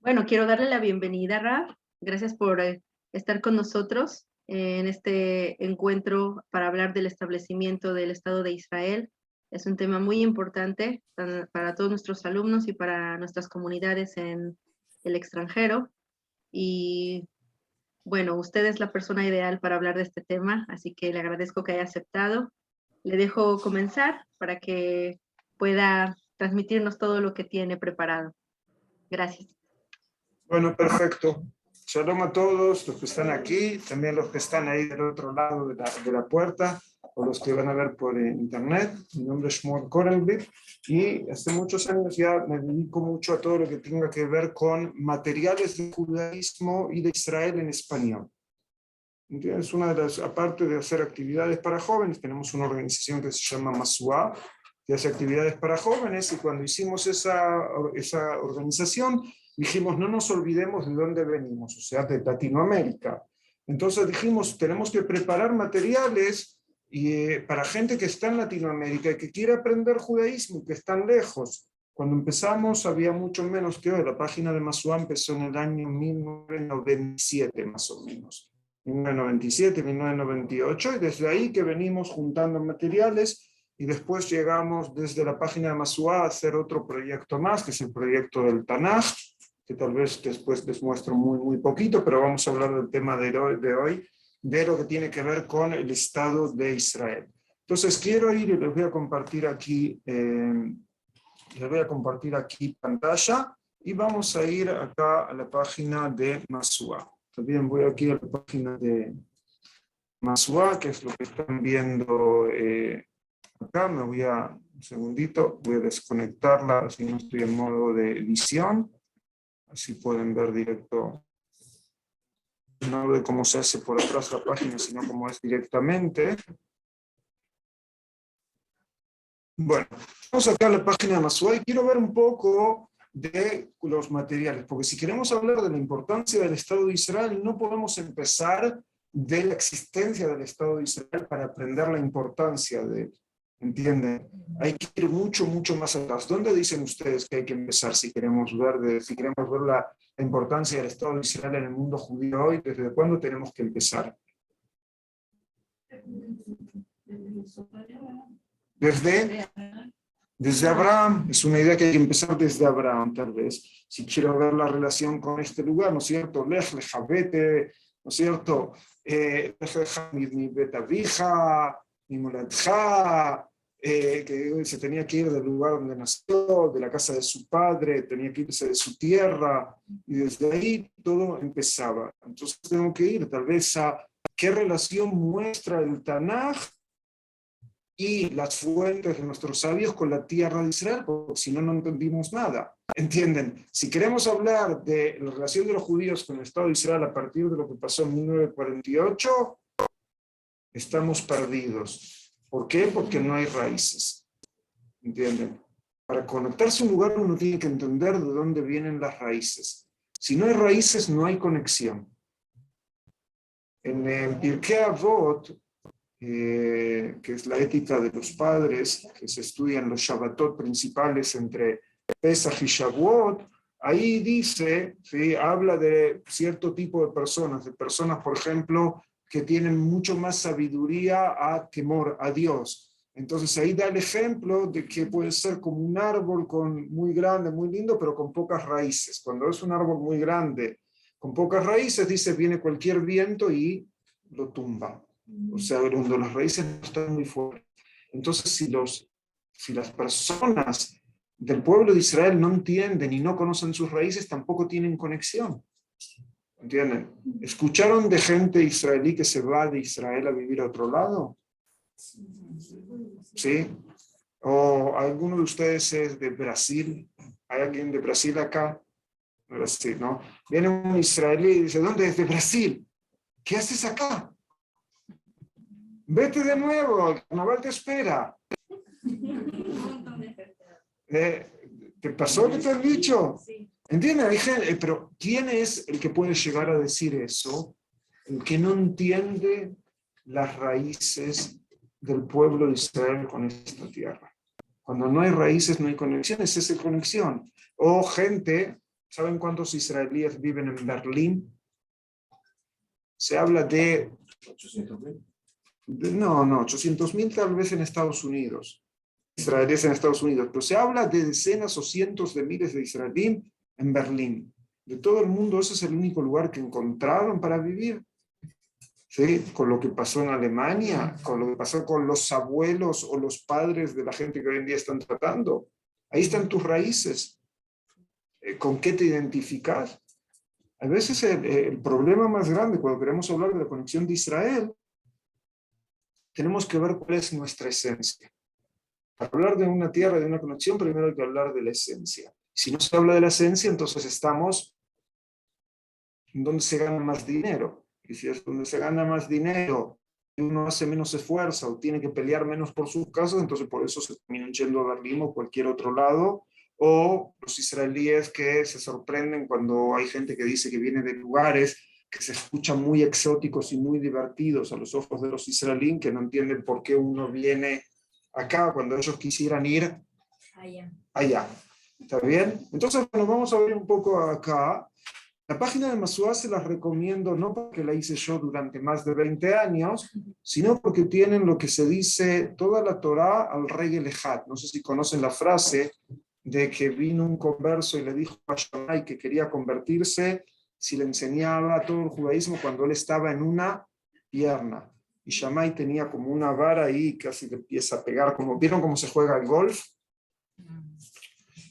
Bueno, quiero darle la bienvenida, Raf. Gracias por estar con nosotros en este encuentro para hablar del establecimiento del Estado de Israel. Es un tema muy importante para todos nuestros alumnos y para nuestras comunidades en el extranjero. Y bueno, usted es la persona ideal para hablar de este tema, así que le agradezco que haya aceptado. Le dejo comenzar para que pueda transmitirnos todo lo que tiene preparado. Gracias. Bueno, perfecto. Shalom a todos los que están aquí, también los que están ahí del otro lado de la puerta, o los que van a ver por internet. Mi nombre es Shmuel Korenberg y hace muchos años ya me dedico mucho a todo lo que tenga que ver con materiales de judaísmo y de Israel en español. Es una de las, aparte de hacer actividades para jóvenes, tenemos una organización que se llama Masua, que hace actividades para jóvenes, y cuando hicimos esa organización, dijimos, no nos olvidemos de dónde venimos, o sea, de Latinoamérica. Entonces dijimos, tenemos que preparar materiales para gente que está en Latinoamérica y que quiere aprender judaísmo y que están lejos. Cuando empezamos había mucho menos que hoy. La página de Masua empezó en el año 1997, más o menos. 1997, 1998, y desde ahí que venimos juntando materiales, y después llegamos desde la página de Masua a hacer otro proyecto más, que es el proyecto del Tanaj, que tal vez después les muestro muy poquito, pero vamos a hablar del tema de hoy, de lo que tiene que ver con el Estado de Israel. Entonces quiero ir y les voy a compartir aquí, pantalla, y vamos a ir acá a la página de Masua. También voy aquí a la página de Masua, que es lo que están viendo acá. Me voy a, un segundito, voy a desconectarla, así no estoy en modo de edición. Así pueden ver directo, no de cómo se hace por atrás la página, sino cómo es directamente. Bueno, vamos acá a la página de Masua y quiero ver un poco de los materiales, porque si queremos hablar de la importancia del Estado de Israel, no podemos empezar de la existencia del Estado de Israel para aprender la importancia de él. ¿Entienden? Hay que ir mucho más atrás. ¿Dónde dicen ustedes que hay que empezar si queremos ver la importancia del Estado de Israel en el mundo judío hoy? ¿Desde cuándo tenemos que empezar? Desde Abraham. Es una idea que hay que empezar desde Abraham, tal vez. Si quiero ver la relación con este lugar, ¿no es cierto? Lech lejavete, ¿no es cierto? Lech lecha mi betavija, mi moladja, que se tenía que ir del lugar donde nació, de la casa de su padre, tenía que irse de su tierra, y desde ahí todo empezaba. Entonces tengo que ir tal vez a qué relación muestra el Tanaj y las fuentes de nuestros sabios con la tierra de Israel, porque si no, no entendimos nada. ¿Entienden? Si queremos hablar de la relación de los judíos con el Estado de Israel a partir de lo que pasó en 1948, estamos perdidos. ¿Por qué? Porque no hay raíces. ¿Entienden? Para conectarse a un lugar uno tiene que entender de dónde vienen las raíces. Si no hay raíces, no hay conexión. En el Pirkei Avot, que es la ética de los padres, que se estudian los Shabbatot principales entre Pesach y Shavuot, ahí dice, ¿sí? Habla de cierto tipo de personas, por ejemplo, que tienen mucho más sabiduría a temor a Dios. Entonces ahí da el ejemplo de que puede ser como un árbol muy grande, muy lindo, pero con pocas raíces. Cuando es un árbol muy grande, con pocas raíces, dice, viene cualquier viento y lo tumba. O sea, cuando las raíces no están muy fuertes. Entonces, si las personas del pueblo de Israel no entienden y no conocen sus raíces, tampoco tienen conexión. ¿Entienden? ¿Escucharon de gente israelí que se va de Israel a vivir a otro lado? ¿Sí? ¿O alguno de ustedes es de Brasil? ¿Hay alguien de Brasil acá? Brasil, ¿no? Viene un israelí y dice, ¿dónde es de Brasil? ¿Qué haces acá? Vete de nuevo, el carnaval te espera. ¿Te pasó que te han dicho? ¿Entiendes? Pero ¿quién es el que puede llegar a decir eso? El que no entiende las raíces del pueblo de Israel con esta tierra. Cuando no hay raíces, no hay conexión, esa es la conexión. O gente, ¿Saben cuántos israelíes viven en Berlín? Se habla de 800.000. No, 800.000 tal vez en Estados Unidos, israelíes en Estados Unidos, pero se habla de decenas o cientos de miles de israelíes en Berlín. De todo el mundo, ese es el único lugar que encontraron para vivir. ¿Sí? Con lo que pasó en Alemania, con lo que pasó con los abuelos o los padres de la gente que hoy en día están tratando. Ahí están tus raíces. ¿Con qué te identificas? A veces el problema más grande cuando queremos hablar de la conexión de Israel, tenemos que ver cuál es nuestra esencia. Para hablar de una tierra, de una conexión, primero hay que hablar de la esencia. Si no se habla de la esencia, entonces estamos en donde se gana más dinero. Y si es donde se gana más dinero y uno hace menos esfuerzo o tiene que pelear menos por sus casos, entonces por eso se terminan yendo a Berlín o cualquier otro lado. O los israelíes que se sorprenden cuando hay gente que dice que viene de lugares que se escuchan muy exóticos y muy divertidos a los ojos de los israelíes, que no entienden por qué uno viene acá cuando ellos quisieran ir allá. ¿Está bien? Entonces, bueno, vamos a ver un poco acá. La página de Masuá se las recomiendo no porque la hice yo durante más de 20 años, sino porque tienen lo que se dice toda la Torá al rey Elejat. No sé si conocen la frase de que vino un converso y le dijo a Shammai que quería convertirse si le enseñaba todo el judaísmo cuando él estaba en una pierna. Y Shammai tenía como una vara ahí, casi le empieza a pegar, como ¿vieron cómo se juega el golf?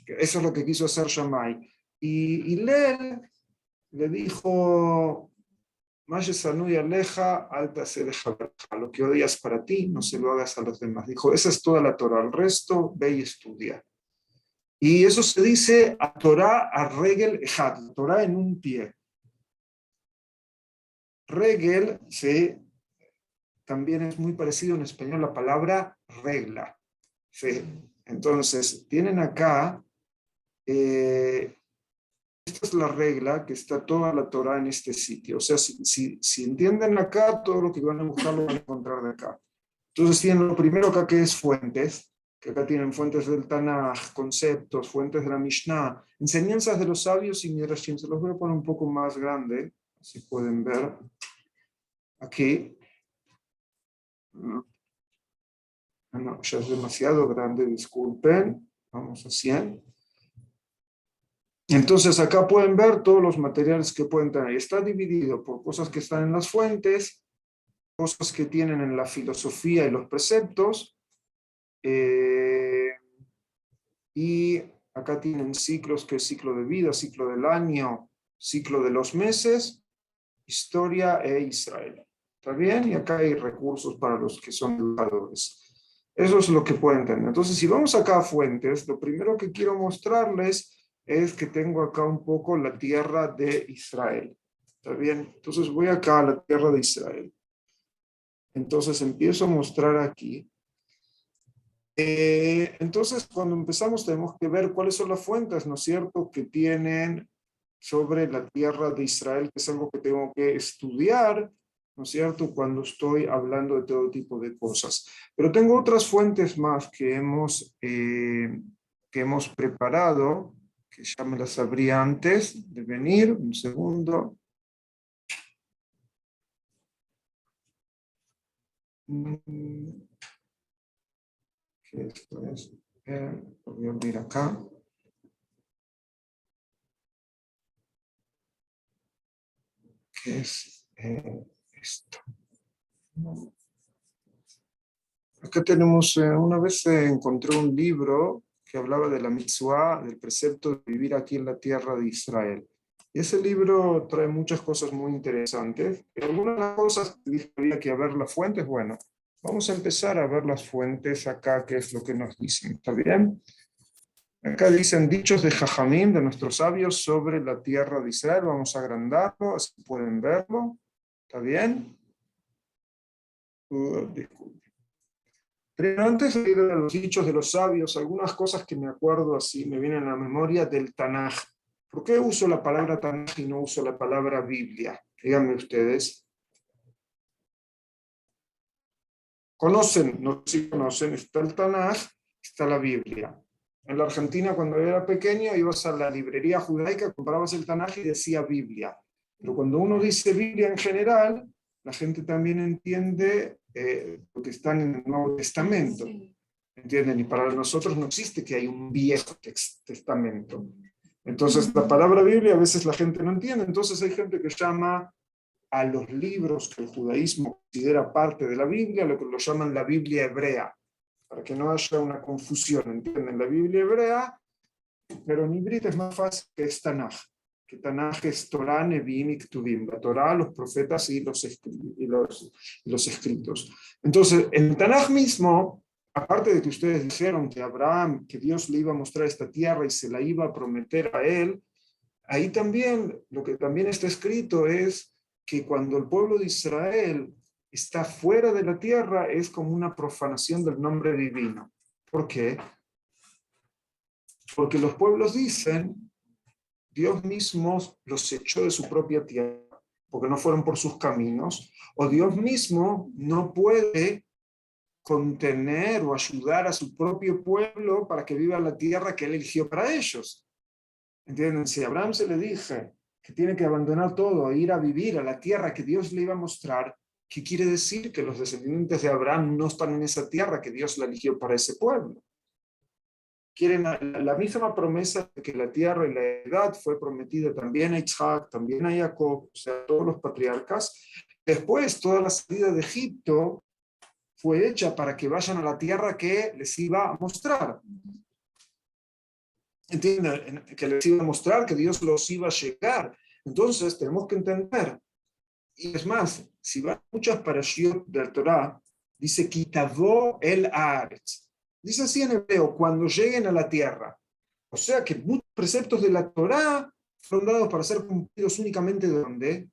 Eso es lo que quiso hacer Shammai. Y Hillel le dijo, lo que odias para ti, no se lo hagas a los demás. Dijo, esa es toda la Torah, el resto ve y estudia. Y eso se dice a Torah a regel ejad, Torah en un pie. Regel, sí, también es muy parecido en español la palabra regla. Sí. Entonces, tienen acá, esta es la regla que está toda la Torah en este sitio. O sea, si entienden acá, todo lo que van a buscar lo van a encontrar de acá. Entonces tienen lo primero acá que es fuentes, que acá tienen fuentes del Tanaj, conceptos, fuentes de la Mishnah, enseñanzas de los sabios y Midrashim. Se los voy a poner un poco más grande, si pueden ver. Aquí. No, ya es demasiado grande, disculpen. Vamos a 100. Entonces acá pueden ver todos los materiales que pueden tener. Está dividido por cosas que están en las fuentes, cosas que tienen en la filosofía y los preceptos, y acá tienen ciclos, que es ciclo de vida, ciclo del año, ciclo de los meses, historia e Israel. ¿Está bien? Y acá hay recursos para los que son educadores. Eso es lo que pueden tener. Entonces, si vamos acá a fuentes, lo primero que quiero mostrarles es que tengo acá un poco la tierra de Israel. ¿Está bien? Entonces voy acá a la tierra de Israel. Entonces empiezo a mostrar aquí. Entonces, cuando empezamos tenemos que ver cuáles son las fuentes, ¿no es cierto?, que tienen sobre la tierra de Israel, que es algo que tengo que estudiar, ¿no es cierto?, cuando estoy hablando de todo tipo de cosas. Pero tengo otras fuentes más que hemos preparado, que ya me las abrí antes de venir. Un segundo. Que esto es, voy a abrir acá. Que es esto. Acá tenemos, una vez encontré un libro que hablaba de la mitzvah, del precepto de vivir aquí en la tierra de Israel. Y ese libro trae muchas cosas muy interesantes. Algunas de las cosas que había que ver las fuentes, bueno, vamos a empezar a ver las fuentes acá, que es lo que nos dicen. ¿Está bien? Acá dicen dichos de Jajamín, de nuestros sabios, sobre la tierra de Israel. Vamos a agrandarlo, así pueden verlo. ¿Está bien? Disculpe. Pero antes de ir a los dichos de los sabios, algunas cosas que me acuerdo así, me vienen a la memoria del Tanaj. ¿Por qué uso la palabra Tanaj y no uso la palabra Biblia? Díganme ustedes. ¿Conocen? No sé si conocen. Está el Tanaj, está la Biblia. En la Argentina, cuando yo era pequeño, ibas a la librería judaica, comprabas el Tanaj y decía Biblia. Pero cuando uno dice Biblia en general, la gente también entiende lo que está en el Nuevo Testamento. ¿Entienden? Y para nosotros no existe que hay un viejo testamento. Entonces, la palabra Biblia a veces la gente no entiende. Entonces, hay gente que llama a los libros que el judaísmo considera parte de la Biblia, lo que lo llaman la Biblia hebrea, para que no haya una confusión. ¿Entienden? La Biblia hebrea, pero en híbrido es más fácil que es Tanaj. Que Tanaj es Torah, Nevi'im y Ktuvim. La Torah, los profetas y los escritos. Entonces, el Tanaj mismo, aparte de que ustedes dijeron que Abraham, que Dios le iba a mostrar esta tierra y se la iba a prometer a él, ahí también, lo que también está escrito es que cuando el pueblo de Israel está fuera de la tierra, es como una profanación del nombre divino. ¿Por qué? Porque los pueblos dicen, Dios mismo los echó de su propia tierra, porque no fueron por sus caminos, o Dios mismo no puede contener o ayudar a su propio pueblo para que viva la tierra que él eligió para ellos. ¿Entienden? Si a Abraham se le dije que tiene que abandonar todo e ir a vivir a la tierra que Dios le iba a mostrar, ¿qué quiere decir? Que los descendientes de Abraham no están en esa tierra que Dios la eligió para ese pueblo. Quieren la misma promesa de que la tierra y la edad fue prometida también a Isaac, también a Jacob, o sea, a todos los patriarcas. Después, toda la salida de Egipto fue hecha para que vayan a la tierra que les iba a mostrar. ¿Entienden? Que les iba a mostrar que Dios los iba a llegar. Entonces, tenemos que entender. Y es más, si van muchas parashiot del Torah, dice, Kitavó el Haaretz. Dice así en hebreo, cuando lleguen a la tierra. O sea que muchos preceptos de la Torá fueron dados para ser cumplidos únicamente ¿dónde?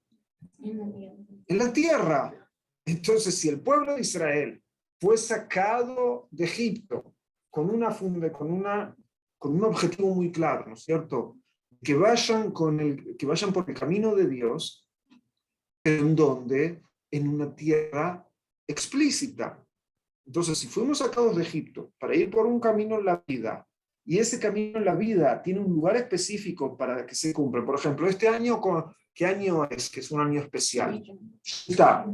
En la tierra. Entonces, si el pueblo de Israel fue sacado de Egipto con un objetivo muy claro, ¿no es cierto? Que vayan por el camino de Dios, ¿en dónde? En una tierra explícita. Entonces, si fuimos sacados de Egipto para ir por un camino en la vida, y ese camino en la vida tiene un lugar específico para que se cumpla, por ejemplo, este año, ¿qué año es? Que es un año especial. Está.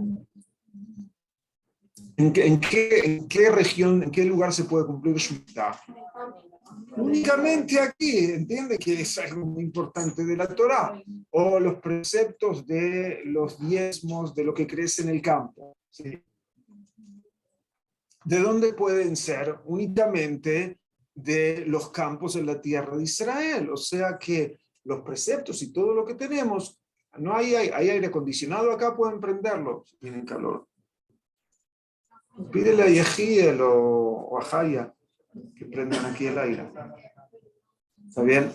¿En qué región, en qué lugar se puede cumplir Shmita? Únicamente aquí, entiende que es algo muy importante de la Torá, o los preceptos de los diezmos de lo que crece en el campo. ¿Sí? ¿De dónde pueden ser? Únicamente de los campos en la tierra de Israel. O sea que los preceptos y todo lo que tenemos, no hay aire acondicionado acá, pueden prenderlo si tienen calor. Pídele a Yehiel o a Jaya que prendan aquí el aire. ¿Está bien?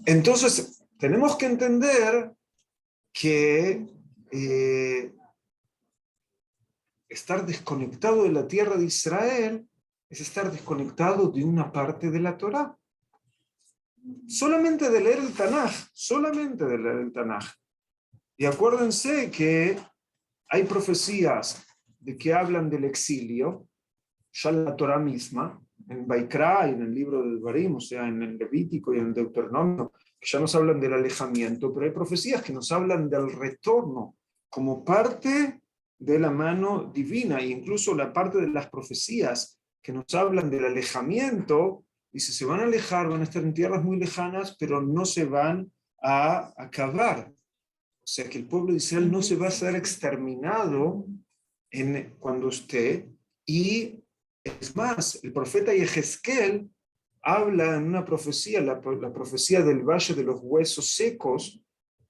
Entonces, tenemos que entender que estar desconectado de la tierra de Israel es estar desconectado de una parte de la Torá. Solamente de leer el Tanaj, solamente de leer el Tanaj. Y acuérdense que hay profecías de que hablan del exilio, ya la Torá misma, en Baikra y en el libro del Barim, o sea, en el Levítico y en el Deuteronomio, que ya nos hablan del alejamiento, pero hay profecías que nos hablan del retorno como parte de la mano divina, e incluso la parte de las profecías que nos hablan del alejamiento, dice, se van a alejar, van a estar en tierras muy lejanas, pero no se van a acabar. O sea que el pueblo de Israel no se va a ser exterminado cuando esté, y es más, el profeta Yehezkel habla en una profecía, la profecía del valle de los huesos secos,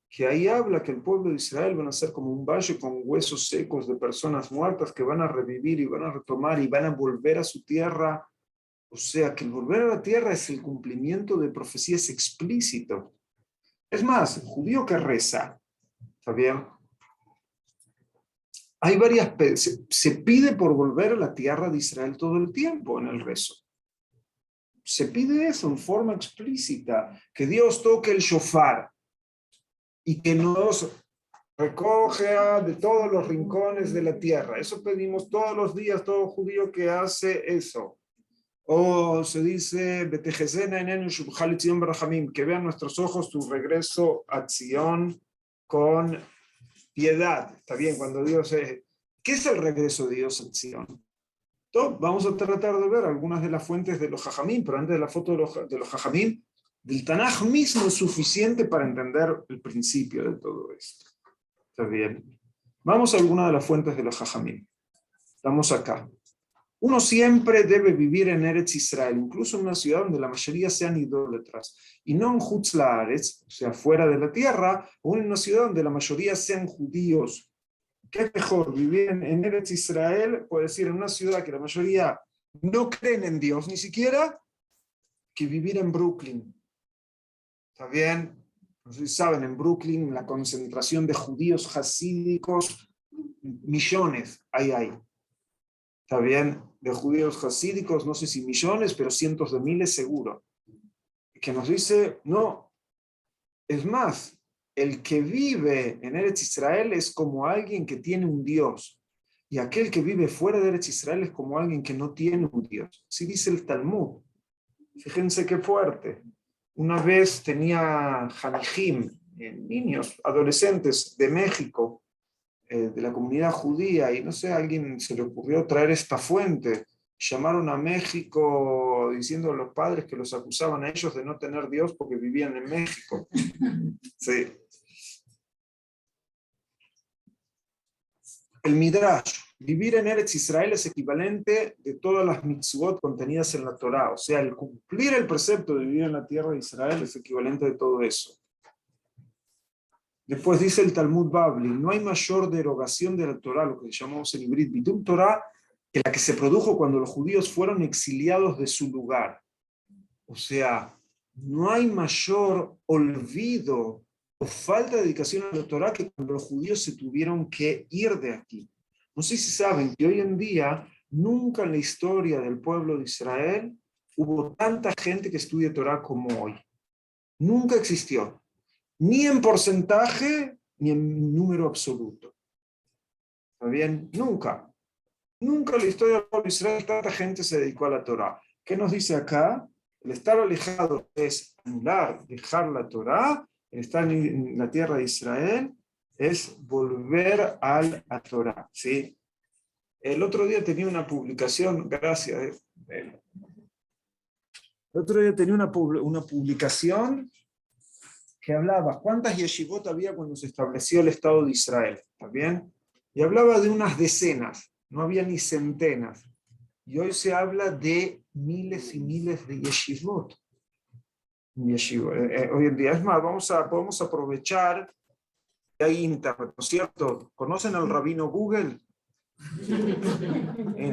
que ahí habla que el pueblo de Israel van a ser como un valle con huesos secos de personas muertas que van a revivir y van a retomar y van a volver a su tierra. O sea que el volver a la tierra es el cumplimiento de profecías explícito. Es más, el judío que reza, ¿está bien? Hay se pide por volver a la tierra de Israel todo el tiempo en el rezo. Se pide eso en forma explícita, que Dios toque el shofar y que nos recoja de todos los rincones de la tierra. Eso pedimos todos los días, todo judío que hace eso. O se dice, que vean nuestros ojos tu regreso a Sion con piedad. Está bien, cuando Dios es... ¿Qué es el regreso de Dios a Sion? Vamos a tratar de ver algunas de las fuentes de los Jajamim, pero antes de la foto de los Jajamim, del Tanaj mismo es suficiente para entender el principio de todo esto. Está bien. Vamos a algunas de las fuentes de los Jajamim. Estamos acá. Uno siempre debe vivir en Eretz Israel, incluso en una ciudad donde la mayoría sean idólatras, y no en Hutz Laaretz, o sea, fuera de la tierra, o en una ciudad donde la mayoría sean judíos. ¿Qué es mejor, vivir en Eretz Israel, puede decir, en una ciudad que la mayoría no creen en Dios ni siquiera, que vivir en Brooklyn? ¿Está bien? No sé si saben, en Brooklyn la concentración de judíos hasídicos, millones hay. ¿Está bien? De judíos hasídicos, no sé si millones, pero cientos de miles seguro. Que nos dice, no, es más, el que vive en Eretz Israel es como alguien que tiene un Dios. Y aquel que vive fuera de Eretz Israel es como alguien que no tiene un Dios. Así dice el Talmud. Fíjense qué fuerte. Una vez tenía Hanijim, niños, adolescentes de México, de la comunidad judía, y no sé, a alguien se le ocurrió traer esta fuente. Llamaron a México diciendo a los padres que los acusaban a ellos de no tener Dios porque vivían en México. Sí. El Midrash, vivir en Eretz Israel es equivalente de todas las mitzvot contenidas en la Torá. O sea, el cumplir el precepto de vivir en la tierra de Israel es equivalente de todo eso. Después dice el Talmud Babli, no hay mayor derogación de la Torá, lo que llamamos en Ibrit Bitum Torá, que la que se produjo cuando los judíos fueron exiliados de su lugar. O sea, no hay mayor olvido o falta de dedicación a la Torá que cuando los judíos se tuvieron que ir de aquí. No sé si saben que hoy en día, nunca en la historia del pueblo de Israel hubo tanta gente que estudia Torá como hoy. Nunca existió. Ni en porcentaje, ni en número absoluto. ¿Está bien? Nunca. Nunca en la historia del pueblo de Israel tanta gente se dedicó a la Torá. ¿Qué nos dice acá? El estar alejado es anular, dejar la Torá. El estar en la tierra de Israel es volver a la Torá. ¿Sí? El otro día tenía una publicación, gracias. El otro día tenía una publicación que hablaba cuántas yeshivot había cuando se estableció el Estado de Israel, ¿está bien? Y hablaba de unas decenas, no había ni centenas. Y hoy se habla de miles y miles de yeshivot. Hoy en día, es más, podemos aprovechar que hay internet, ¿no es cierto? ¿Conocen al rabino Google?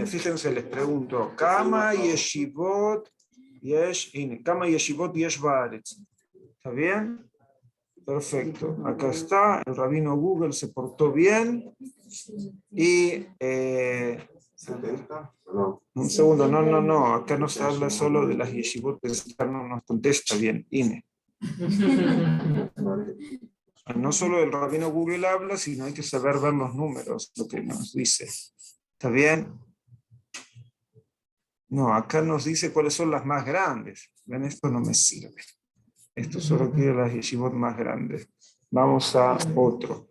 Fíjense, les pregunto, ¿Kama yeshivot yesh baaretz? ¿Está bien? Perfecto, acá está, el rabino Google se portó bien y un segundo, no, acá no se habla solo de las yeshivot, no nos contesta bien, INE. No solo el rabino Google habla, sino hay que saber ver los números, lo que nos dice. ¿Está bien? No, acá nos dice cuáles son las más grandes. Ven, esto no me sirve. Esto solo quiere las yeshivot más grandes. Vamos a otro.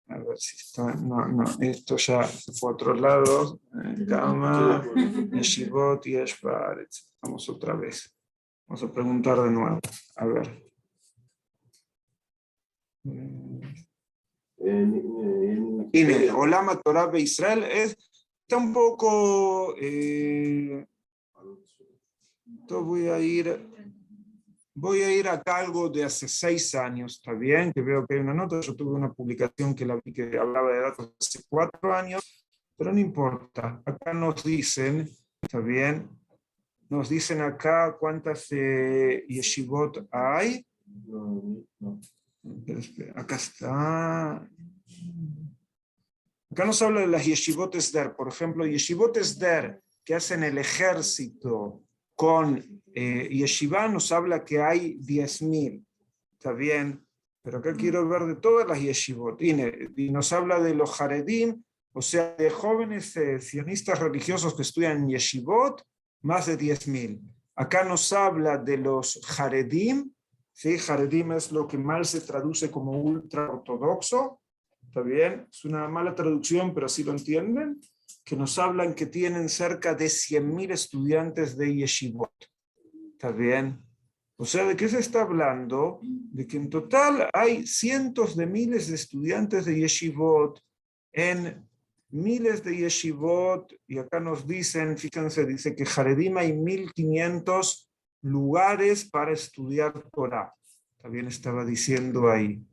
A ver si está. No, esto ya se fue a otro lado. Kama, yeshivot, yesh baaretz. Vamos otra vez. Vamos a preguntar de nuevo. A ver. Olama Torah de Israel está un poco. Voy a ir acá algo de hace 6 años, ¿está bien? Que veo que hay una nota. Yo tuve una publicación que la vi que hablaba de datos de hace 4 años, pero no importa. Acá nos dicen, ¿está bien? Nos dicen acá cuántas yeshivot hay. Acá está. Acá nos habla de las yeshivot esder. Por ejemplo, yeshivot esder que hacen el ejército con yeshiva nos habla que hay 10.000. Está bien, pero acá quiero ver de todas las yeshivot. Y nos habla de los haredim O sea, de jóvenes sionistas religiosos que estudian en yeshivot, más de 10.000. Acá nos habla de los Haredim, ¿sí? Haredim es lo que mal se traduce como ultra ortodoxo, ¿está bien? Es una mala traducción, pero así lo entienden, que nos hablan que tienen cerca de 100.000 estudiantes de yeshivot, ¿está bien? O sea, ¿de qué se está hablando? De que en total hay cientos de miles de estudiantes de yeshivot en miles de yeshivot, y acá nos dicen, fíjense, dice que Haredim hay 1.500 lugares para estudiar Torah. También estaba diciendo ahí.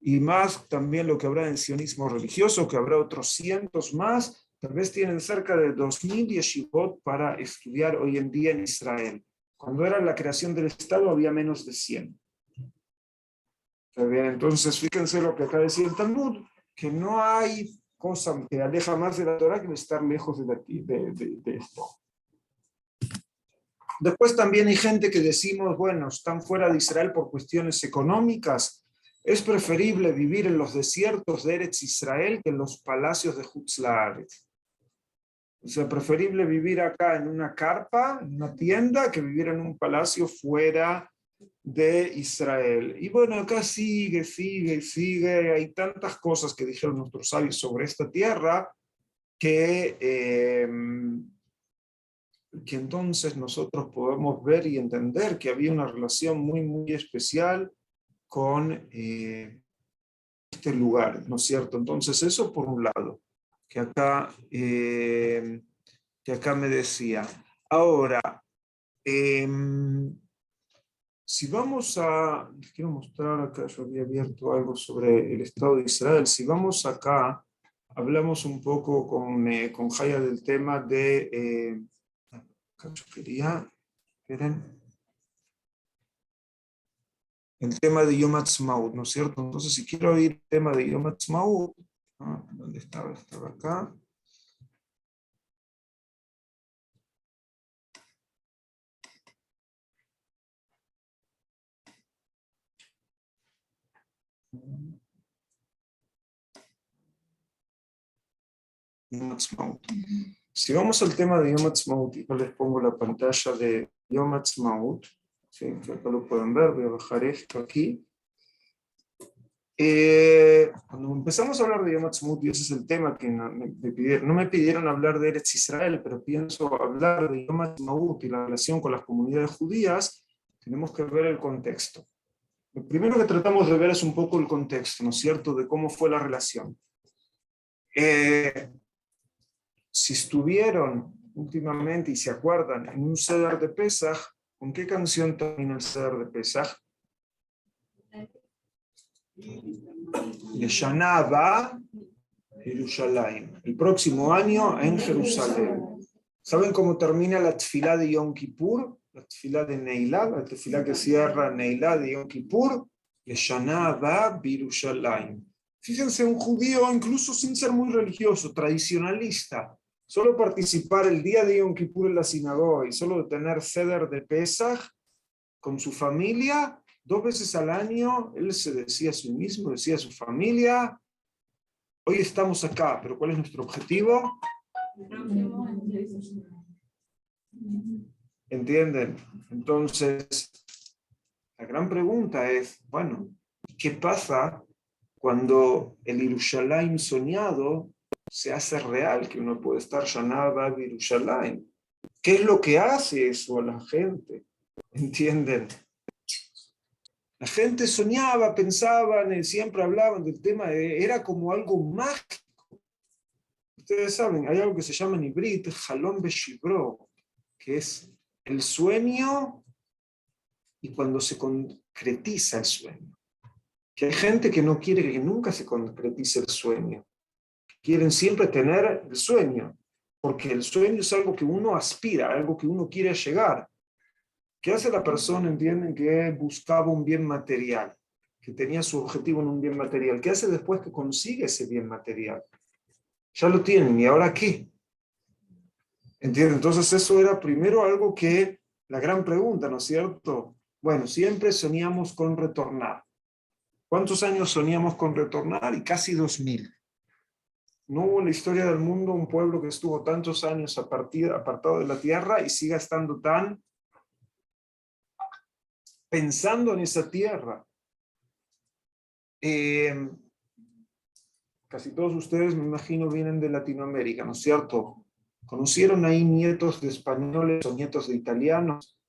Y más también lo que habrá en sionismo religioso, que habrá otros cientos más, tal vez tienen cerca de 2.000 yeshivot para estudiar hoy en día en Israel. Cuando era la creación del Estado había menos de 100. ¿Está bien? Entonces, fíjense lo que acá decía el Talmud, que no hay cosa que aleja más de la Torah que estar lejos de esto. Después también hay gente que decimos, bueno, están fuera de Israel por cuestiones económicas. Es preferible vivir en los desiertos de Eretz Israel que en los palacios de Jutz Laaretz. O sea, preferible vivir acá en una carpa, en una tienda, que vivir en un palacio fuera de Israel. Y bueno, acá sigue. Hay tantas cosas que dijeron nuestros sabios sobre esta tierra que entonces nosotros podemos ver y entender que había una relación muy especial con este lugar, ¿no es cierto? Entonces eso por un lado, que acá me decía. Ahora, si vamos a, les quiero mostrar acá, yo había abierto algo sobre el Estado de Israel. Si vamos acá, hablamos un poco con Jaya del tema de, acá yo quería, esperen, el tema de Yom Ha'atzmaut, ¿no es cierto? Entonces, si quiero oír el tema de Yom Ha'atzmaut, ¿dónde estaba? Estaba acá. Yom Ha'atzmaut. Si vamos al tema de Yom Ha'atzmaut, y yo les pongo la pantalla de Yom Ha'atzmaut, ¿sí? Acá lo pueden ver, voy a bajar esto aquí. Cuando empezamos a hablar de Yom Ha'atzmaut, y ese es el tema que no me pidieron hablar de Eretz Israel, pero pienso hablar de Yom Ha'atzmaut y la relación con las comunidades judías, tenemos que ver el contexto. Lo primero que tratamos de ver es un poco el contexto, ¿no es cierto?, de cómo fue la relación. Si estuvieron últimamente y se acuerdan en un Seder de Pesaj, ¿con qué canción termina el Seder de Pesaj? Leshana Haba Jerusalén, el próximo año en Jerusalén. ¿Saben cómo termina la tefilá de Yom Kippur? La tefilá de Neilá, la tefilá que cierra Neilá de Yom Kippur. Leshana Haba Jerusalén. Fíjense, un judío, incluso sin ser muy religioso, tradicionalista, solo participar el día de Yom Kippur en la sinagoga y solo tener Seder de Pesaj con su familia, 2 veces al año, él se decía a sí mismo, decía a su familia, hoy estamos acá, pero ¿cuál es nuestro objetivo? ¿Entienden? Entonces, la gran pregunta es, bueno, ¿qué pasa cuando el Yerushalayim soñado se hace real, que uno puede estar llamado Yerushalayim? ¿Qué es lo que hace eso a la gente? ¿Entienden? La gente soñaba, pensaban, siempre hablaban del tema, era como algo mágico. Ustedes saben, hay algo que se llama en hibrit, Halom Beshivro, que es el sueño y cuando se concretiza el sueño. Que hay gente que no quiere que nunca se concretice el sueño. Quieren siempre tener el sueño, porque el sueño es algo que uno aspira, algo que uno quiere llegar. ¿Qué hace la persona? Entienden que buscaba un bien material, que tenía su objetivo en un bien material. ¿Qué hace después que consigue ese bien material? Ya lo tienen, ¿y ahora qué? ¿Entienden? Entonces eso era primero algo que, la gran pregunta, ¿no es cierto? Bueno, siempre soñamos con retornar. ¿Cuántos años soñamos con retornar? Y casi 2000. No hubo en la historia del mundo un pueblo que estuvo tantos años apartado de la tierra y siga estando tan pensando en esa tierra. Casi todos ustedes, me imagino, vienen de Latinoamérica, ¿no es cierto? ¿Conocieron ahí nietos de españoles o nietos de italianos?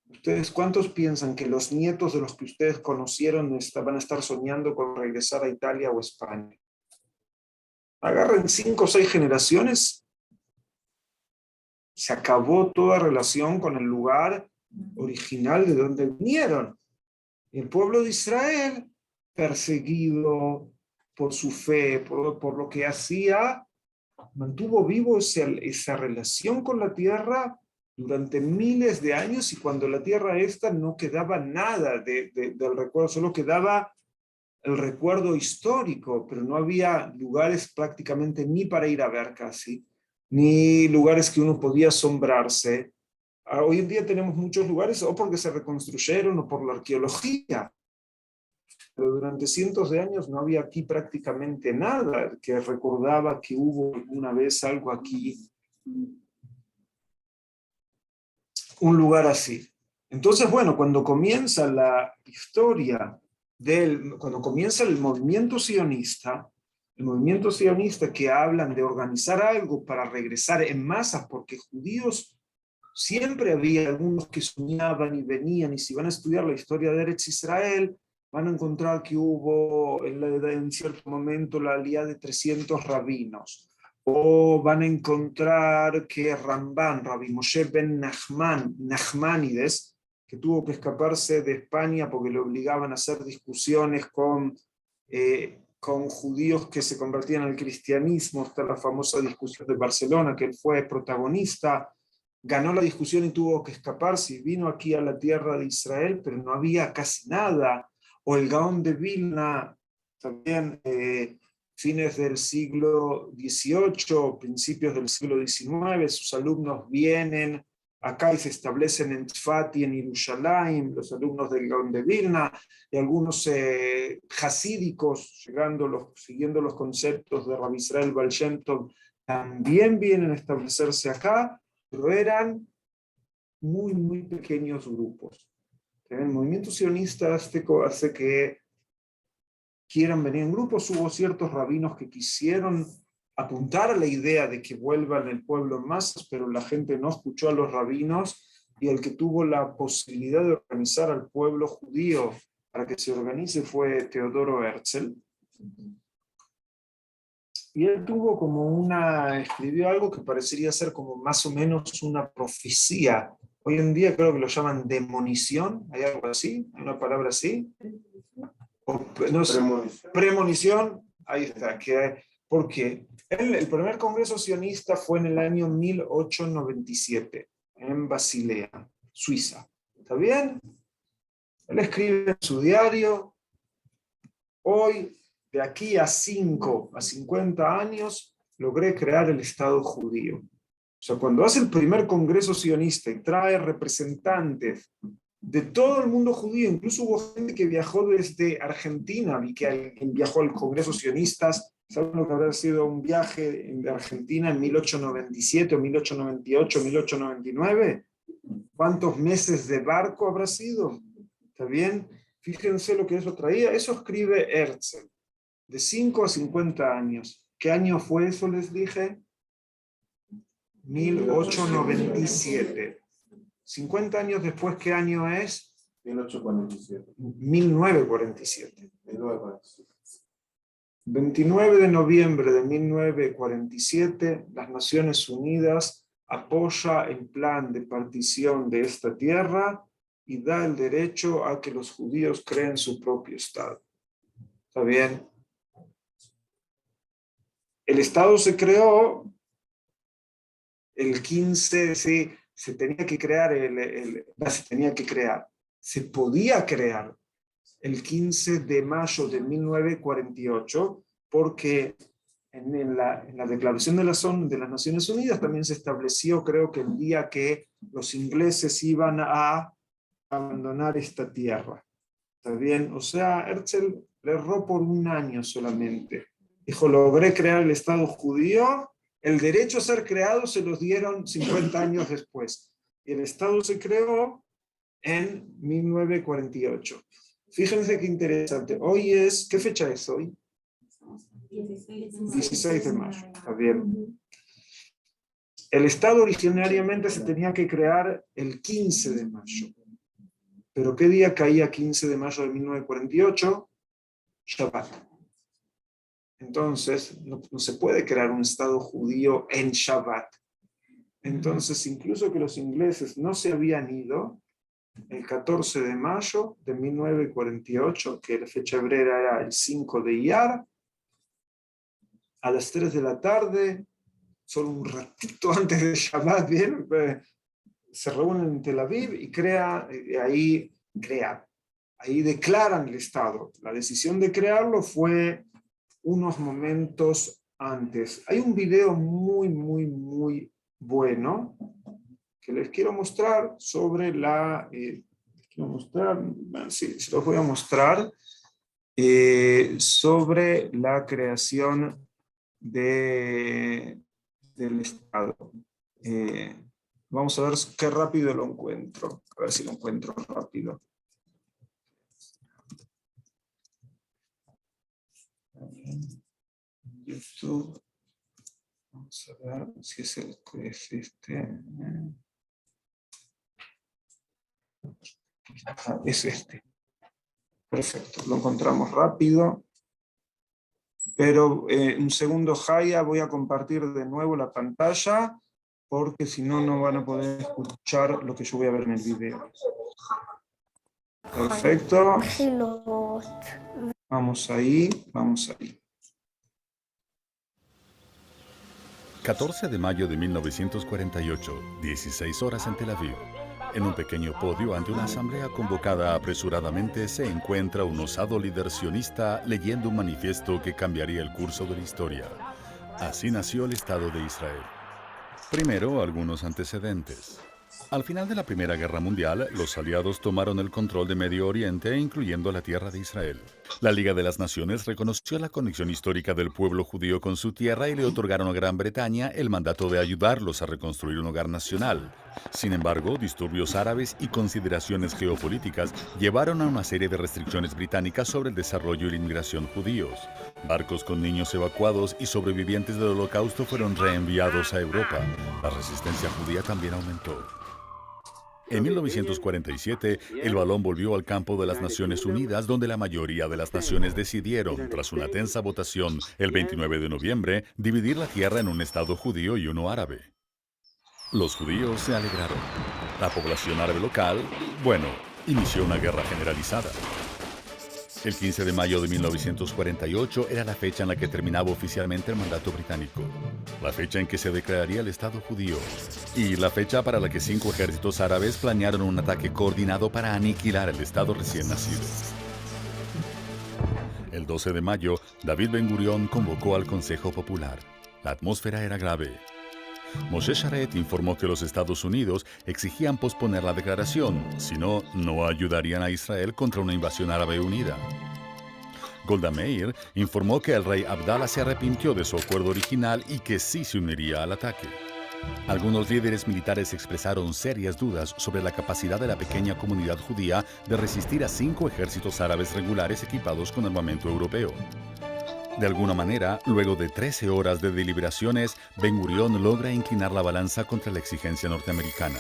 ¿Ustedes cuántos piensan que los nietos de los que ustedes conocieron van a estar soñando con regresar a Italia o España? Agarren 5 o 6 generaciones, se acabó toda relación con el lugar original de donde vinieron. El pueblo de Israel, perseguido por su fe, por lo que hacía, mantuvo vivo esa relación con la tierra durante miles de años, y cuando la tierra esta no quedaba nada del recuerdo, solo quedaba el recuerdo histórico, pero no había lugares prácticamente ni para ir a ver casi, ni lugares que uno podía asombrarse. Hoy en día tenemos muchos lugares o porque se reconstruyeron o por la arqueología, pero durante cientos de años no había aquí prácticamente nada que recordaba que hubo alguna vez algo aquí, un lugar así. Entonces, bueno, cuando comienza la historia cuando comienza el movimiento sionista que hablan de organizar algo para regresar en masas, porque judíos siempre había algunos que soñaban y venían, y si van a estudiar la historia de Eretz Israel, van a encontrar que hubo en cierto momento la alía de 300 rabinos, o van a encontrar que Ramban, Rabbi Moshe ben Nachmanides, que tuvo que escaparse de España porque le obligaban a hacer discusiones con judíos que se convertían al cristianismo, hasta la famosa discusión de Barcelona, que él fue protagonista, ganó la discusión y tuvo que escaparse y vino aquí a la tierra de Israel, pero no había casi nada. O el Gaón de Vilna, también fines del siglo XVIII, principios del siglo XIX, sus alumnos vienen acá y se establecen en Tzfat y en Jerusalén, los alumnos del Gaón de Vilna, y algunos hasídicos, siguiendo los conceptos de Rabbi Israel Baal Shem Tov, también vienen a establecerse acá, pero eran muy, muy pequeños grupos. El movimiento sionista hace que quieran venir en grupos. Hubo ciertos rabinos que quisieron apuntar a la idea de que vuelvan el pueblo en masas, pero la gente no escuchó a los rabinos, y el que tuvo la posibilidad de organizar al pueblo judío para que se organice fue Teodoro Herzl. Y él escribió algo que parecería ser como más o menos una profecía. Hoy en día creo que lo llaman demonición, ¿hay algo así? ¿Hay una palabra así? Premonición, ahí está. ¿Por qué? El primer congreso sionista fue en el año 1897, en Basilea, Suiza. ¿Está bien? Él escribe en su diario: hoy, de aquí a 50 años, logré crear el Estado judío. O sea, cuando hace el primer congreso sionista y trae representantes de todo el mundo judío, incluso hubo gente que viajó desde Argentina y que viajó al congreso sionistas. ¿Saben lo que habrá sido un viaje de Argentina en 1897 o 1898, 1899? ¿Cuántos meses de barco habrá sido? ¿Está bien? Fíjense lo que eso traía. Eso escribe Herzl, de 5 a 50 años. ¿Qué año fue eso, les dije? 1897. 50 años después, ¿qué año es? 1847. 1947. 1947. 29 de noviembre de 1947, las Naciones Unidas apoya el plan de partición de esta tierra y da el derecho a que los judíos creen su propio Estado. ¿Está bien? El Estado se creó el 15, sí, se tenía que crear, se podía crear el 15 de mayo de 1948, porque en la Declaración de las Naciones Unidas también se estableció, creo que el día que los ingleses iban a abandonar esta tierra. ¿Está bien? O sea, Herzl le erró por un año solamente. Dijo, logré crear el Estado judío, el derecho a ser creado se los dieron 50 años después. Y el Estado se creó en 1948. Fíjense qué interesante. Hoy es, ¿qué fecha es hoy? 16 de mayo, está bien. El Estado originariamente se tenía que crear el 15 de mayo. ¿Pero qué día caía 15 de mayo de 1948? Shabbat. Entonces, no se puede crear un Estado judío en Shabbat. Entonces, incluso que los ingleses no se habían ido, el 14 de mayo de 1948, que la fecha hebrea era el 5 de Iyar, a las 3 de la tarde, solo un ratito antes de Shabbat, ¿bien? Se reúnen en Tel Aviv y ahí declaran el Estado. La decisión de crearlo fue unos momentos antes. Hay un video muy, muy, muy bueno que les quiero mostrar sobre se los voy a mostrar, sobre la creación del Estado. Vamos a ver qué rápido lo encuentro. A ver si lo encuentro rápido. YouTube. Vamos a ver si es este. Es este. Perfecto, lo encontramos rápido. Pero un segundo, Jaya, voy a compartir de nuevo la pantalla, porque si no, no van a poder escuchar lo que yo voy a ver en el video. Perfecto. Vamos ahí. 14 de mayo de 1948, 16 horas en Tel Aviv. En un pequeño podio ante una asamblea convocada apresuradamente se encuentra un osado líder sionista leyendo un manifiesto que cambiaría el curso de la historia. Así nació el Estado de Israel. Primero, algunos antecedentes. Al final de la Primera Guerra Mundial, los aliados tomaron el control de Medio Oriente, incluyendo la tierra de Israel. La Liga de las Naciones reconoció la conexión histórica del pueblo judío con su tierra y le otorgaron a Gran Bretaña el mandato de ayudarlos a reconstruir un hogar nacional. Sin embargo, disturbios árabes y consideraciones geopolíticas llevaron a una serie de restricciones británicas sobre el desarrollo y la inmigración judíos. Barcos con niños evacuados y sobrevivientes del Holocausto fueron reenviados a Europa. La resistencia judía también aumentó. En 1947, el balón volvió al campo de las Naciones Unidas, donde la mayoría de las naciones decidieron, tras una tensa votación el 29 de noviembre, dividir la tierra en un Estado judío y uno árabe. Los judíos se alegraron. La población árabe local, inició una guerra generalizada. El 15 de mayo de 1948 era la fecha en la que terminaba oficialmente el mandato británico, la fecha en que se declararía el Estado judío y la fecha para la que 5 ejércitos árabes planearon un ataque coordinado para aniquilar el Estado recién nacido. El 12 de mayo, David Ben-Gurión convocó al Consejo Popular. La atmósfera era grave. Moshe Sharet informó que los Estados Unidos exigían posponer la declaración, si no, no ayudarían a Israel contra una invasión árabe unida. Golda Meir informó que el rey Abdallah se arrepintió de su acuerdo original y que sí se uniría al ataque. Algunos líderes militares expresaron serias dudas sobre la capacidad de la pequeña comunidad judía de resistir a 5 ejércitos árabes regulares equipados con armamento europeo. De alguna manera, luego de 13 horas de deliberaciones, Ben-Gurión logra inclinar la balanza contra la exigencia norteamericana.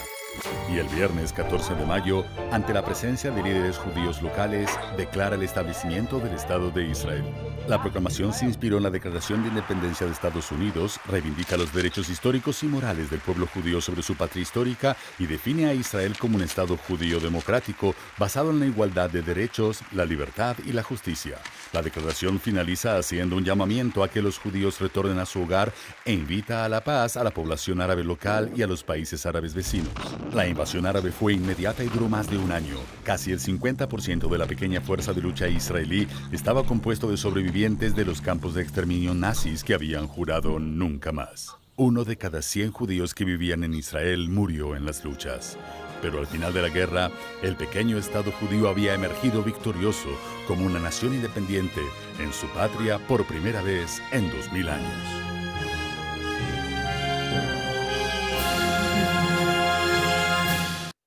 Y el viernes 14 de mayo, ante la presencia de líderes judíos locales, declara el establecimiento del Estado de Israel. La proclamación se inspiró en la Declaración de Independencia de Estados Unidos, reivindica los derechos históricos y morales del pueblo judío sobre su patria histórica y define a Israel como un Estado judío democrático basado en la igualdad de derechos, la libertad y la justicia. La declaración finaliza haciendo un llamamiento a que los judíos retornen a su hogar e invita a la paz a la población árabe local y a los países árabes vecinos. La invasión árabe fue inmediata y duró más de un año. Casi el 50% de la pequeña fuerza de lucha israelí estaba compuesto de sobrevivientes de los campos de exterminio nazis que habían jurado nunca más. 1 de cada 100 judíos que vivían en Israel murió en las luchas. Pero al final de la guerra, el pequeño Estado judío había emergido victorioso, como una nación independiente en su patria por primera vez en 2000 años.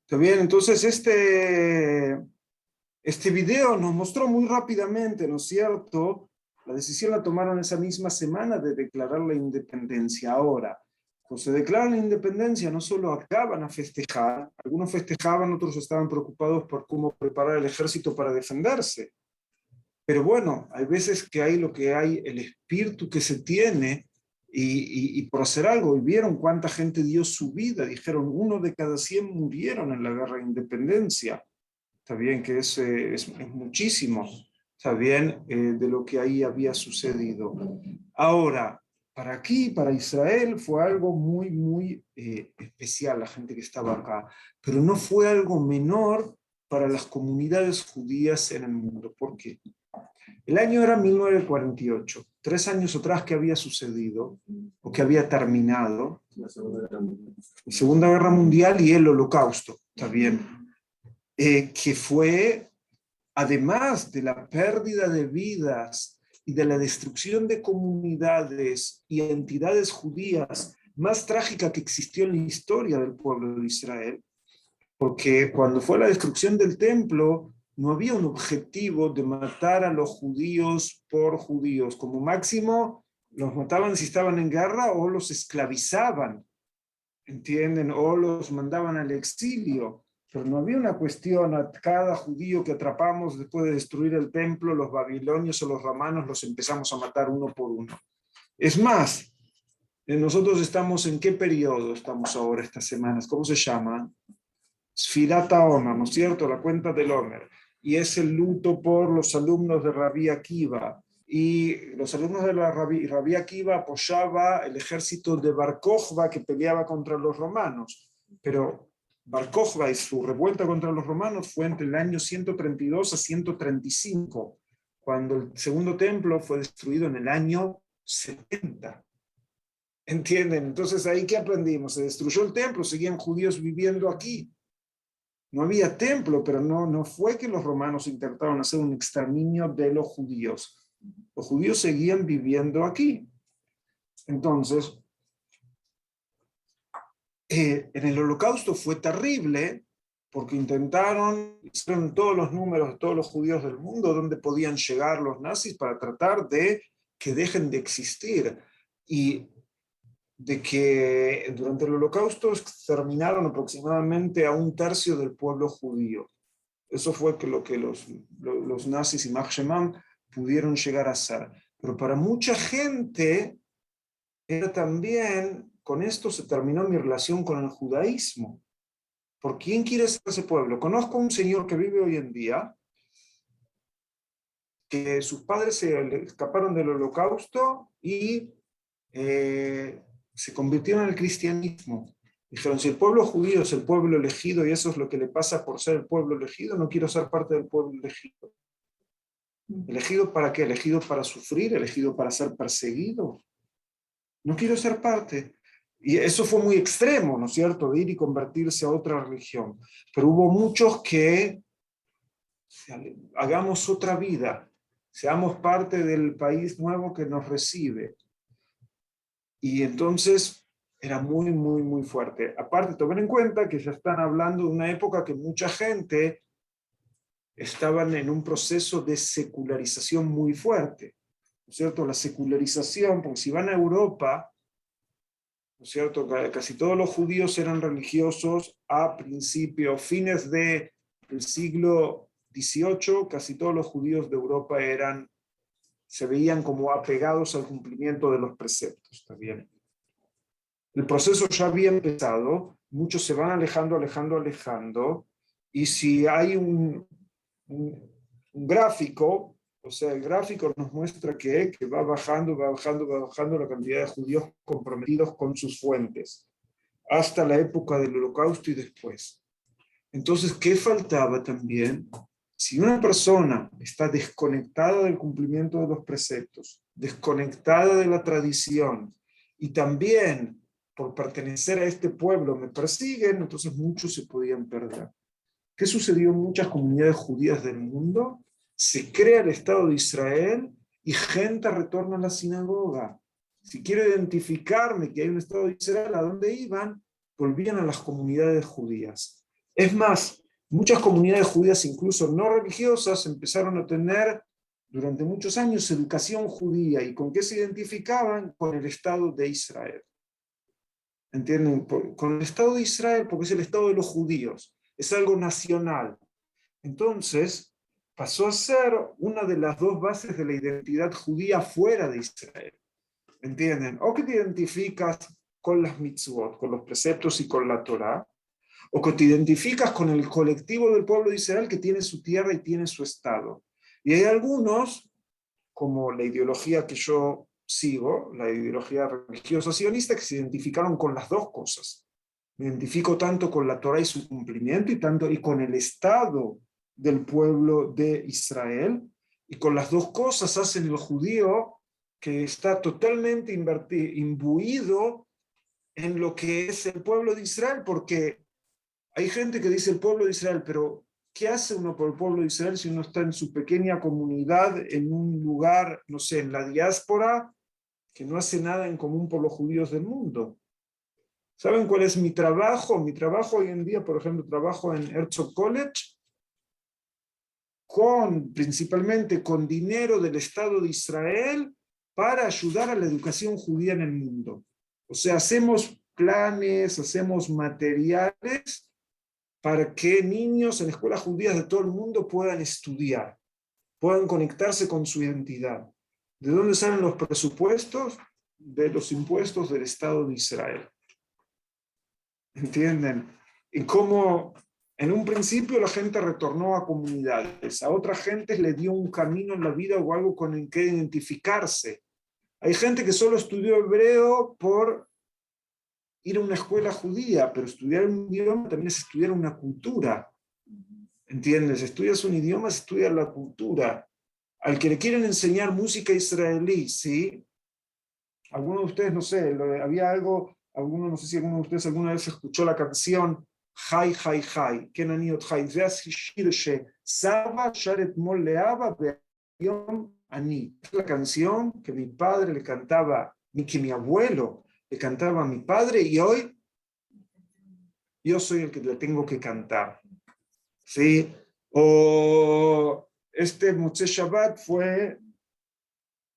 Está bien, entonces este video nos mostró muy rápidamente, ¿no es cierto? La decisión la tomaron esa misma semana de declarar la independencia. Ahora, cuando se declara la independencia, no solo acaban a festejar, algunos festejaban, otros estaban preocupados por cómo preparar el ejército para defenderse. Pero bueno, hay veces que hay lo que hay, el espíritu que se tiene y por hacer algo, y vieron cuánta gente dio su vida, dijeron 1 de cada 100 murieron en la guerra de independencia. Está bien que es muchísimo, está bien, de lo que ahí había sucedido. Ahora, para aquí, para Israel, fue algo muy, muy especial, la gente que estaba acá, pero no fue algo menor para las comunidades judías en el mundo. ¿Por qué? El año era 1948, 3 años atrás, ¿qué había sucedido? ¿O qué había terminado? La Segunda Guerra Mundial. La Segunda Guerra Mundial y el Holocausto, está bien. Que fue, además de la pérdida de vidas y de la destrucción de comunidades y entidades judías más trágica que existió en la historia del pueblo de Israel, porque cuando fue la destrucción del templo, no había un objetivo de matar a los judíos por judíos. Como máximo, los mataban si estaban en guerra o los esclavizaban, ¿entienden? O los mandaban al exilio. Pero no había una cuestión a cada judío que atrapamos después de destruir el templo, los babilonios o los romanos los empezamos a matar uno por uno. Es más, nosotros estamos en qué periodo estamos ahora estas semanas, ¿cómo se llama? Sfirat HaOmer, ¿no es cierto? La cuenta del Omer. Y es el luto por los alumnos de Rabbi Akiva. Y los alumnos de Rabbi Akiva apoyaba el ejército de Bar Kokhba que peleaba contra los romanos. Pero Bar Kokhba y su revuelta contra los romanos fue entre el año 132 a 135, cuando el segundo templo fue destruido en el año 70. ¿Entienden? Entonces ahí ¿qué aprendimos? Se destruyó el templo, seguían judíos viviendo aquí. No había templo, pero no fue que los romanos intentaron hacer un exterminio de los judíos. Los judíos seguían viviendo aquí. Entonces, en el Holocausto fue terrible porque hicieron todos los números de todos los judíos del mundo donde podían llegar los nazis para tratar de que dejen de existir. Y de que durante el Holocausto exterminaron aproximadamente a 1/3 del pueblo judío. Eso fue lo que los nazis y Yimach Shemam pudieron llegar a hacer. Pero para mucha gente era también, con esto se terminó mi relación con el judaísmo. ¿Por quién quiere ser ese pueblo? Conozco a un señor que vive hoy en día, que sus padres se escaparon del Holocausto y se convirtieron en el cristianismo. Dijeron, si el pueblo judío es el pueblo elegido y eso es lo que le pasa por ser el pueblo elegido, no quiero ser parte del pueblo elegido. ¿Elegido para qué? ¿Elegido para sufrir? ¿Elegido para ser perseguido? No quiero ser parte. Y eso fue muy extremo, ¿no es cierto? De ir y convertirse a otra religión. Pero hubo muchos que hagamos otra vida, seamos parte del país nuevo que nos recibe. Y entonces era muy, muy, muy fuerte. Aparte, tomen en cuenta que ya están hablando de una época que mucha gente estaban en un proceso de secularización muy fuerte, ¿no es cierto? La secularización, porque si van a Europa, ¿no es cierto? Casi todos los judíos eran religiosos a fines del siglo XVIII, casi todos los judíos de Europa se veían como apegados al cumplimiento de los preceptos, ¿está bien? El proceso ya había empezado, muchos se van alejando, y si hay un gráfico, o sea, el gráfico nos muestra que va bajando la cantidad de judíos comprometidos con sus fuentes, hasta la época del Holocausto y después. Entonces, ¿qué faltaba también? Si una persona está desconectada del cumplimiento de los preceptos, desconectada de la tradición, y también por pertenecer a este pueblo me persiguen, entonces muchos se podían perder. ¿Qué sucedió en muchas comunidades judías del mundo? se crea el Estado de Israel y gente retorna a la sinagoga. Si quiero identificarme que hay un Estado de Israel, ¿a dónde iban? Volvían a las comunidades judías. Es más, muchas comunidades judías, incluso no religiosas, empezaron a tener durante muchos años educación judía. ¿Y con qué se identificaban? Con el Estado de Israel. ¿Entienden? Con el Estado de Israel, porque es el Estado de los judíos. Es algo nacional. Entonces, pasó a ser una de las dos bases de la identidad judía fuera de Israel. ¿Entienden? O que te identificas con las mitzvot, con los preceptos y con la Torá, o que te identificas con el colectivo del pueblo de Israel que tiene su tierra y tiene su Estado. Y hay algunos, como la ideología que yo sigo, la ideología religiosa sionista, que se identificaron con las dos cosas. Me identifico tanto con la Torá y su cumplimiento y con el Estado del pueblo de Israel, y con las dos cosas hacen el judío que está totalmente imbuido en lo que es el pueblo de Israel, porque hay gente que dice el pueblo de Israel, pero ¿qué hace uno por el pueblo de Israel si uno está en su pequeña comunidad, en un lugar, no sé, en la diáspora, que no hace nada en común por los judíos del mundo? ¿Saben cuál es mi trabajo? Mi trabajo hoy en día, por ejemplo, trabajo en Herzog College, principalmente con dinero del Estado de Israel para ayudar a la educación judía en el mundo. O sea, hacemos planes, hacemos materiales para que niños en escuelas judías de todo el mundo puedan estudiar, puedan conectarse con su identidad. ¿De dónde salen los presupuestos? De los impuestos del Estado de Israel. ¿Entienden? Y cómo en un principio la gente retornó a comunidades, a otra gente le dio un camino en la vida o algo con el que identificarse. Hay gente que solo estudió hebreo por ir a una escuela judía, pero estudiar un idioma también es estudiar una cultura. ¿Entiendes? Estudias un idioma, estudias la cultura. Al que le quieren enseñar música israelí, ¿sí? Algunos de ustedes, no sé, había algo, no sé si alguno de ustedes alguna vez escuchó la canción Jai, Jai, Jai, Kenaniot Jai, זה השיר שסבא שר אתמול לאבא והיום אני. Es la canción que mi padre le cantaba, que mi abuelo le cantaba a mi padre, y hoy yo soy el que le tengo que cantar. ¿Sí? O este Motzei Shabbat fue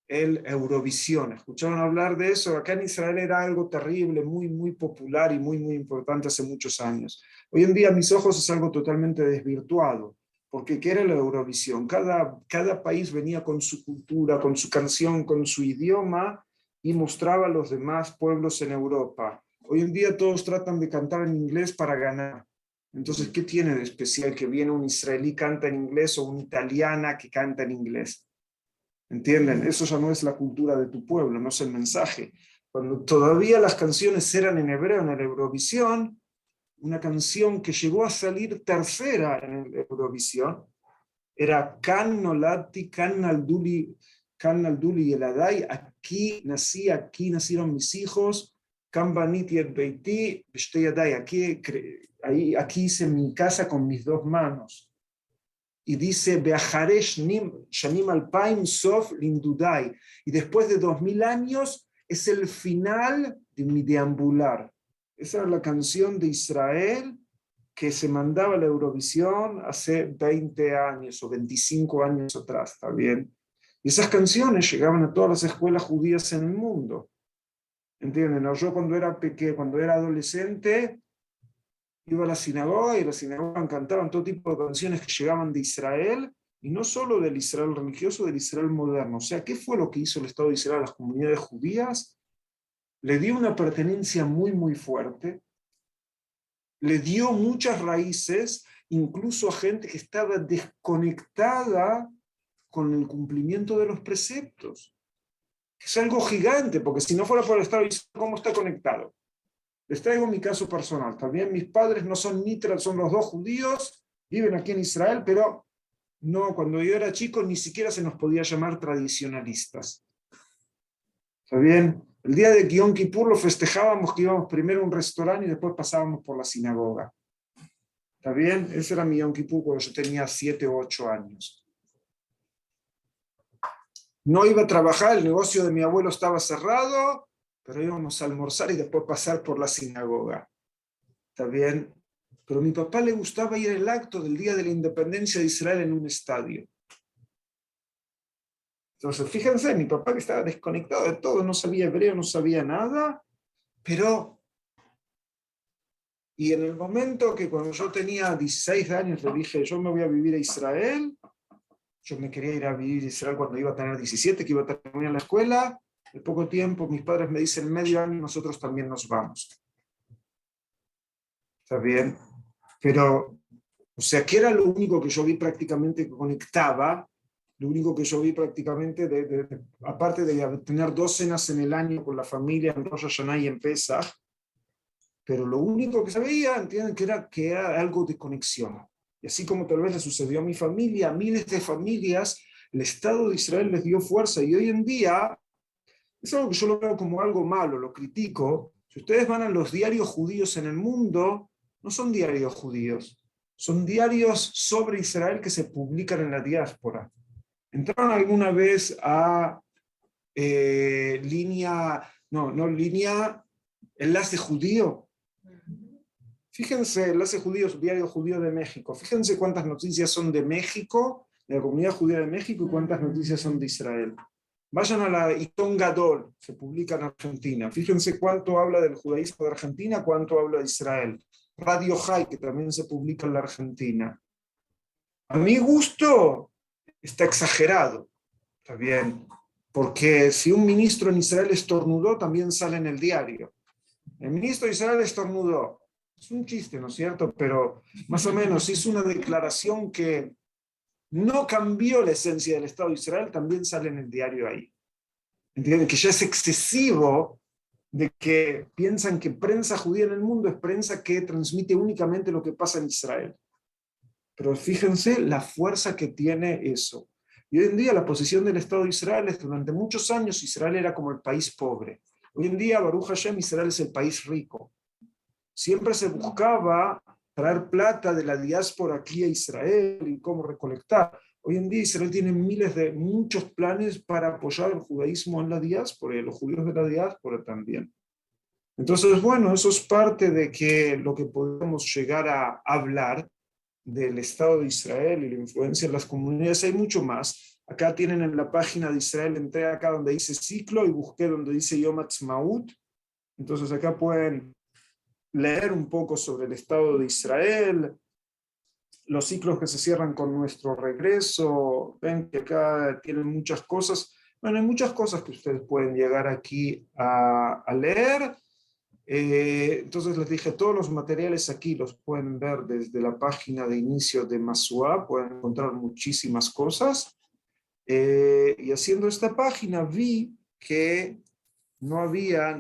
el Eurovisión. ¿Escucharon hablar de eso? Acá en Israel era algo terrible, muy, muy popular y muy, muy importante hace muchos años. Hoy en día a mis ojos es algo totalmente desvirtuado, porque ¿qué era la Eurovisión? Cada país venía con su cultura, con su canción, con su idioma, y mostraba a los demás pueblos en Europa. Hoy en día todos tratan de cantar en inglés para ganar. Entonces, ¿qué tiene de especial que viene un israelí canta en inglés o una italiana que canta en inglés? ¿Entienden? Eso ya no es la cultura de tu pueblo, no es el mensaje. Cuando todavía las canciones eran en hebreo en el Eurovisión, una canción que llegó a salir tercera en el Eurovisión era Kan Noladti, Kan Nalduli Yeladai, aquí nací, aquí nacieron mis hijos, Kan Baniti et Beiti, B'shtei Yadai, aquí hice mi casa con mis dos manos. Y dice, Shanim Alpaim Sof Lindudai. Y después de 2000 años es el final de mi deambular. Esa era la canción de Israel que se mandaba a la Eurovisión hace 20 años o 25 años atrás, ¿está bien? Y esas canciones llegaban a todas las escuelas judías en el mundo. ¿Entienden? ¿No? Yo cuando era pequeño, cuando era adolescente, iba a la sinagoga y en la sinagoga cantaban todo tipo de canciones que llegaban de Israel, y no solo del Israel religioso, del Israel moderno. O sea, ¿qué fue lo que hizo el Estado de Israel a las comunidades judías? Le dio una pertenencia muy, muy fuerte, le dio muchas raíces, incluso a gente que estaba desconectada con el cumplimiento de los preceptos. Es algo gigante, porque si no fuera por el Estado de Israel, ¿cómo está conectado? Les traigo mi caso personal. También mis padres no son nitras, son los dos judíos, viven aquí en Israel, pero no, cuando yo era chico ni siquiera se nos podía llamar tradicionalistas. ¿Está bien? El día de Yom Kippur lo festejábamos que íbamos primero a un restaurante y después pasábamos por la sinagoga. ¿Está bien? Ese era mi Yom Kippur cuando yo tenía 7 o 8 años. No iba a trabajar, el negocio de mi abuelo estaba cerrado, pero íbamos a almorzar y después pasar por la sinagoga. ¿Está bien? Pero a mi papá le gustaba ir al acto del Día de la Independencia de Israel en un estadio. Entonces, fíjense, mi papá que estaba desconectado de todo, no sabía hebreo, no sabía nada, pero... Y en el momento que cuando yo tenía 16 años le dije, yo me voy a vivir a Israel, yo me quería ir a vivir a Israel cuando iba a tener 17, que iba a terminar la escuela, en poco tiempo mis padres me dicen, medio año nosotros también nos vamos. ¿Está bien? Pero, o sea, que era lo único que yo vi prácticamente que conectaba, lo único que yo vi prácticamente, aparte de tener 2 cenas en el año con la familia en Rosh Hashanah y en Pesach, pero lo único que sabía, entienden, que era algo de conexión. Y así como tal vez le sucedió a mi familia, a miles de familias, el Estado de Israel les dio fuerza. Y hoy en día, es algo que yo lo veo como algo malo, lo critico. Si ustedes van a los diarios judíos en el mundo, no son diarios judíos, son diarios sobre Israel que se publican en la diáspora. ¿Entraron alguna vez a Enlace Judío? Fíjense, Enlace Judío, Diario Judío de México. Fíjense cuántas noticias son de México, de la comunidad judía de México, y cuántas noticias son de Israel. Vayan a la Itón Gadol, se publica en Argentina. Fíjense cuánto habla del judaísmo de Argentina, cuánto habla de Israel. Radio High, que también se publica en la Argentina. A mi gusto, está exagerado. Está bien. Porque si un ministro en Israel estornudó, también sale en el diario. El ministro de Israel estornudó. Es un chiste, ¿no es cierto? Pero más o menos hizo una declaración que no cambió la esencia del Estado de Israel, también sale en el diario ahí. ¿Entienden? Que ya es excesivo de que piensan que prensa judía en el mundo es prensa que transmite únicamente lo que pasa en Israel. Pero fíjense la fuerza que tiene eso. Y hoy en día la posición del Estado de Israel es que durante muchos años Israel era como el país pobre. Hoy en día, Baruch Hashem, Israel es el país rico. Siempre se buscaba traer plata de la diáspora aquí a Israel y cómo recolectar. Hoy en día Israel tiene muchos planes para apoyar el judaísmo en la diáspora y los judíos de la diáspora también. Entonces, bueno, eso es parte de que lo que podemos llegar a hablar del Estado de Israel y la influencia en las comunidades. Hay mucho más. Acá tienen en la página de Israel, entré acá donde dice ciclo y busqué donde dice Yom Ha'atzmaut. Entonces acá pueden leer un poco sobre el Estado de Israel, los ciclos que se cierran con nuestro regreso. Ven que acá tienen muchas cosas. Bueno, hay muchas cosas que ustedes pueden llegar aquí a leer. Entonces les dije, todos los materiales aquí los pueden ver desde la página de inicio de Masua, pueden encontrar muchísimas cosas. Y haciendo esta página vi que no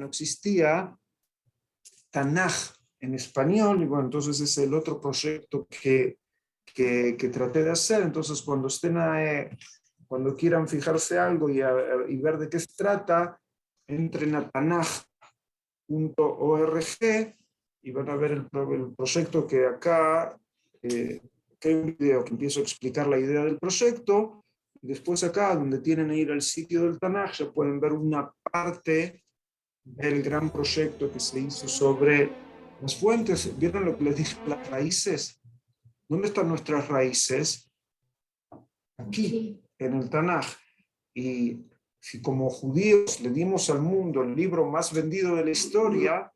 existía Tanaj en español, y bueno, entonces es el otro proyecto que traté de hacer. Entonces cuando quieran fijarse algo y ver de qué se trata, entren a tanaj.org y van a ver el proyecto que acá, que hay un video que empiezo a explicar la idea del proyecto. Después acá, donde tienen que ir al sitio del Tanaj, ya pueden ver una parte del gran proyecto que se hizo sobre las fuentes. ¿Vieron lo que les dije? Las raíces. ¿Dónde están nuestras raíces? Aquí, en el Tanaj. Y si como judíos le dimos al mundo el libro más vendido de la historia,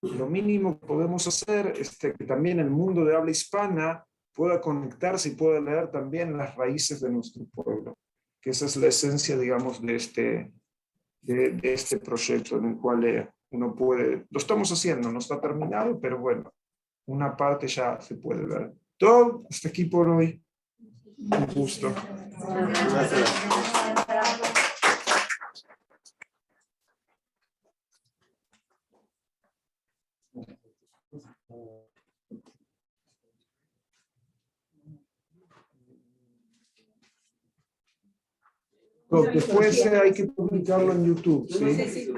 lo mínimo que podemos hacer es que también el mundo de habla hispana pueda conectarse y pueda leer también las raíces de nuestro pueblo. Que esa es la esencia, digamos, de este proyecto en el cual uno puede, lo estamos haciendo, no está terminado, pero bueno, una parte ya se puede ver. Todo, hasta aquí por hoy. Un gusto. Gracias. Después hay que publicarlo en YouTube, ¿sí?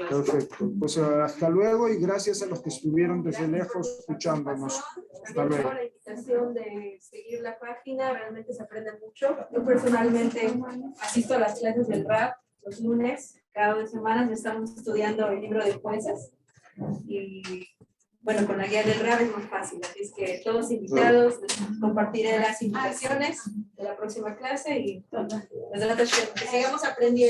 Perfecto. Pues hasta luego y gracias a los que estuvieron desde lejos escuchándonos. Hasta luego. invitación de seguir la página, realmente se aprende mucho. Yo personalmente asisto a las clases del RAP los lunes, cada 2 semanas estamos estudiando el libro de jueces. Y bueno, con la guía del RAP es más fácil, así es que todos invitados, compartiré las invitaciones de la próxima clase y que sigamos aprendiendo.